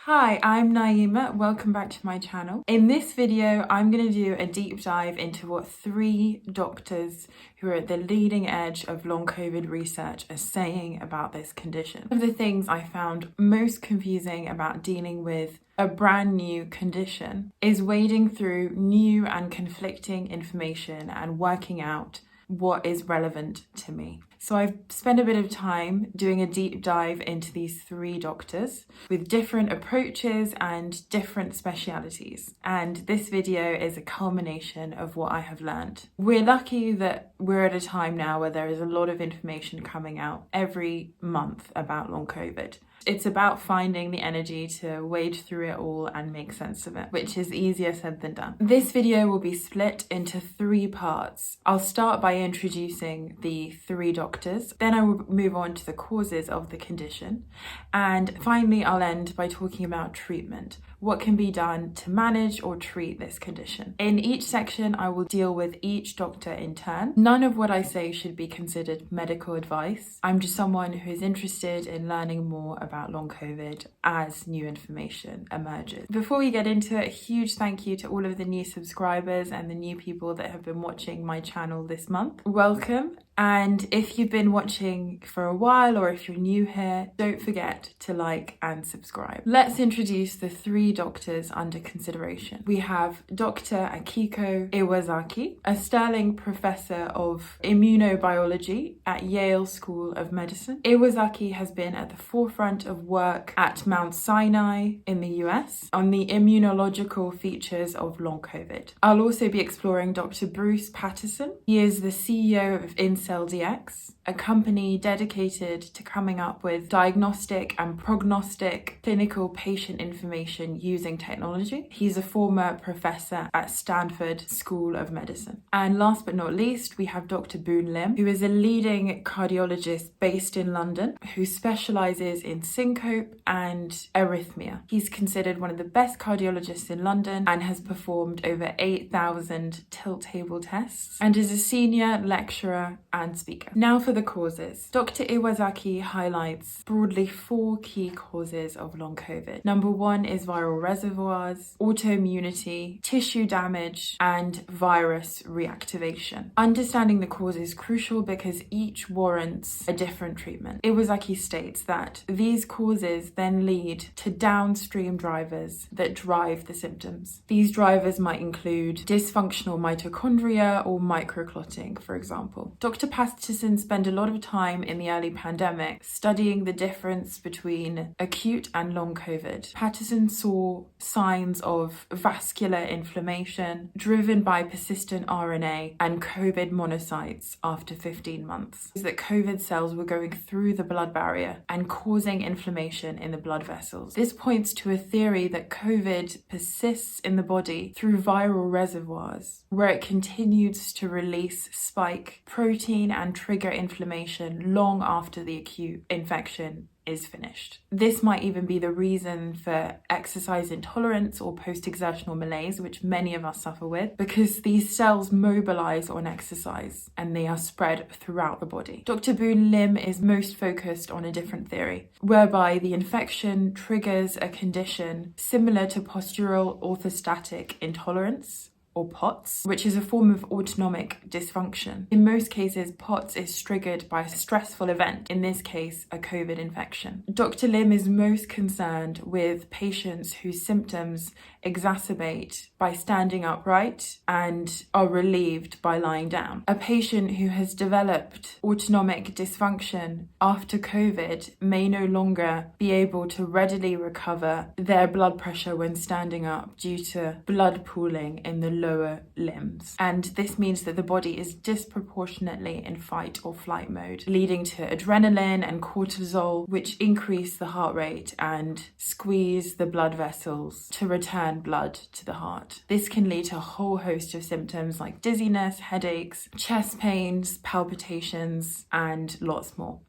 Hi, I'm Naïma. Welcome back to my channel. In this video, I'm going to do a deep dive into what 3 doctors who are at the leading edge of long COVID research are saying about this condition. One of the things I found most confusing about dealing with a brand new condition is wading through new and conflicting information and working out what is relevant to me. So I've spent a bit of time doing a deep dive into these 3 doctors with different approaches and different specialities. And this video is a culmination of what I have learned. We're lucky that we're at a time now where there is a lot of information coming out every month about long COVID. It's about finding the energy to wade through it all and make sense of it, which is easier said than done. This video will be split into 3 parts. I'll start by introducing the 3 doctors, then I will move on to the causes of the condition, and finally I'll end by talking about treatment. What can be done to manage or treat this condition? In each section, I will deal with each doctor in turn. None of what I say should be considered medical advice. I'm just someone who is interested in learning more about long COVID as new information emerges. Before we get into it, a huge thank you to all of the new subscribers and the new people that have been watching my channel this month. Welcome. And if you've been watching for a while or if you're new here, don't forget to like and subscribe. Let's introduce the 3 doctors under consideration. We have Dr. Akiko Iwazaki, a Sterling Professor of Immunobiology at Yale School of Medicine. Iwazaki has been at the forefront of work at Mount Sinai in the US on the immunological features of long COVID. I'll also be exploring Dr. Bruce Patterson. He is the CEO of InCellDX, a company dedicated to coming up with diagnostic and prognostic clinical patient information using technology. He's a former professor at Stanford School of Medicine. And last but not least, we have Dr. Boon Lim, who is a leading cardiologist based in London, who specializes in syncope and arrhythmia. He's considered one of the best cardiologists in London and has performed over 8,000 tilt table tests and is a senior lecturer and speaker. Now for the causes. Dr. Iwazaki highlights broadly 4 key causes of long COVID. Number 1 is viral reservoirs, autoimmunity, tissue damage, and virus reactivation. Understanding the cause is crucial because each warrants a different treatment. Iwazaki states that these causes then lead to downstream drivers that drive the symptoms. These drivers might include dysfunctional mitochondria or microclotting, for example. Dr. Patterson spent a lot of time in the early pandemic studying the difference between acute and long COVID. Patterson saw signs of vascular inflammation driven by persistent RNA and COVID monocytes after 15 months. That COVID cells were going through the blood barrier and causing inflammation in the blood vessels. This points to a theory that COVID persists in the body through viral reservoirs, where it continues to release spike protein and trigger inflammation long after the acute infection is finished. This might even be the reason for exercise intolerance or post-exertional malaise, which many of us suffer with, because these cells mobilize on exercise and they are spread throughout the body. Dr. Boon Lim is most focused on a different theory, whereby the infection triggers a condition similar to postural orthostatic intolerance, or POTS, which is a form of autonomic dysfunction. In most cases, POTS is triggered by a stressful event, in this case, a COVID infection. Dr. Lim is most concerned with patients whose symptoms exacerbate by standing upright and are relieved by lying down. A patient who has developed autonomic dysfunction after COVID may no longer be able to readily recover their blood pressure when standing up due to blood pooling in the lower limbs. And this means that the body is disproportionately in fight or flight mode, leading to adrenaline and cortisol, which increase the heart rate and squeeze the blood vessels to return blood to the heart. This can lead to a whole host of symptoms like dizziness, headaches, chest pains, palpitations, and lots more.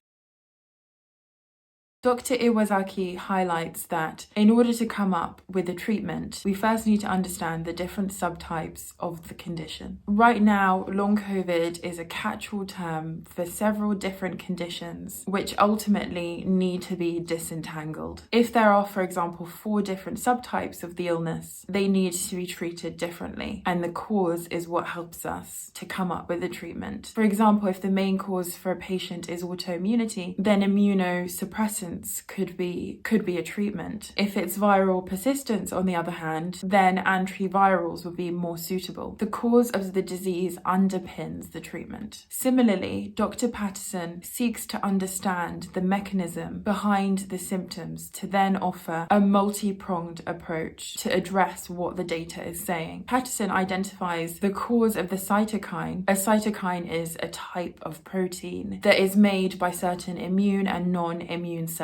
Dr. Iwasaki highlights that in order to come up with a treatment, we first need to understand the different subtypes of the condition. Right now, long COVID is a catch-all term for several different conditions, which ultimately need to be disentangled. If there are, for example, 4 different subtypes of the illness, they need to be treated differently, and the cause is what helps us to come up with a treatment. For example, if the main cause for a patient is autoimmunity, then immunosuppressants could be a treatment. If it's viral persistence, on the other hand, then antivirals would be more suitable. The cause of the disease underpins the treatment. Similarly, Dr. Patterson seeks to understand the mechanism behind the symptoms to then offer a multi-pronged approach to address what the data is saying. Patterson identifies the cause of the cytokine. A cytokine is a type of protein that is made by certain immune and non-immune cells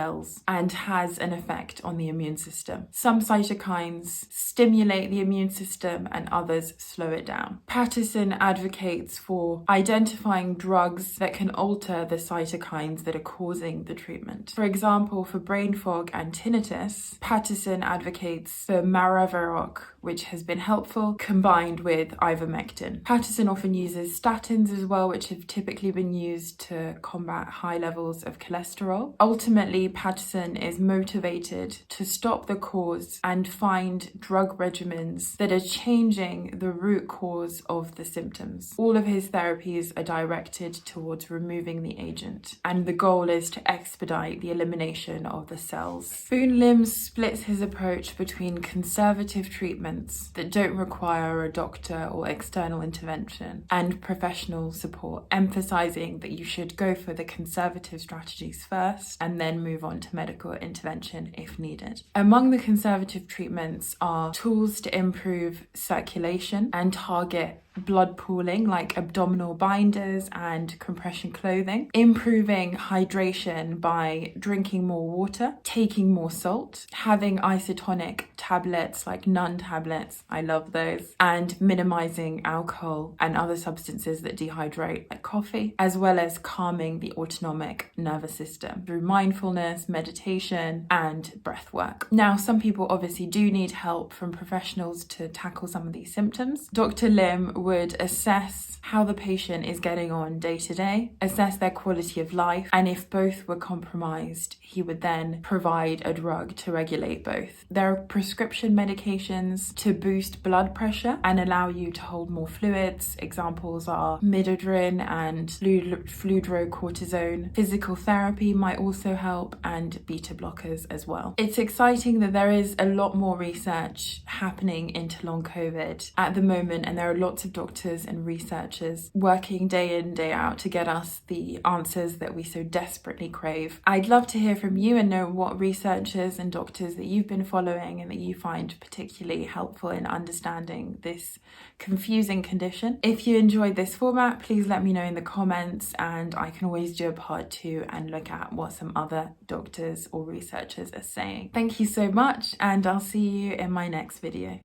and has an effect on the immune system. Some cytokines stimulate the immune system and others slow it down. Patterson advocates for identifying drugs that can alter the cytokines that are causing the treatment. For example, for brain fog and tinnitus, Patterson advocates for maraviroc, which has been helpful, combined with ivermectin. Patterson often uses statins as well, which have typically been used to combat high levels of cholesterol. Ultimately, Patterson is motivated to stop the cause and find drug regimens that are changing the root cause of the symptoms. All of his therapies are directed towards removing the agent, and the goal is to expedite the elimination of the cells. Boone-Lim splits his approach between conservative treatments that don't require a doctor or external intervention and professional support, emphasizing that you should go for the conservative strategies first and then move on to medical intervention if needed. Among the conservative treatments are tools to improve circulation and target blood pooling, like abdominal binders and compression clothing, improving hydration by drinking more water, taking more salt, having isotonic tablets like Nun tablets, I love those, and minimizing alcohol and other substances that dehydrate like coffee, as well as calming the autonomic nervous system through mindfulness, meditation, and breath work. Now, some people obviously do need help from professionals to tackle some of these symptoms. Dr. Lim would assess how the patient is getting on day to day, assess their quality of life, and if both were compromised, he would then provide a drug to regulate both. There are prescription medications to boost blood pressure and allow you to hold more fluids. Examples are midodrine and fludrocortisone. Physical therapy might also help, and beta blockers as well. It's exciting that there is a lot more research happening into long COVID at the moment, and there are lots of doctors and researchers working day in, day out to get us the answers that we so desperately crave. I'd love to hear from you and know what researchers and doctors that you've been following and that you find particularly helpful in understanding this confusing condition. If you enjoyed this format, please let me know in the comments, and I can always do a part 2 and look at what some other doctors or researchers are saying. Thank you so much, and I'll see you in my next video.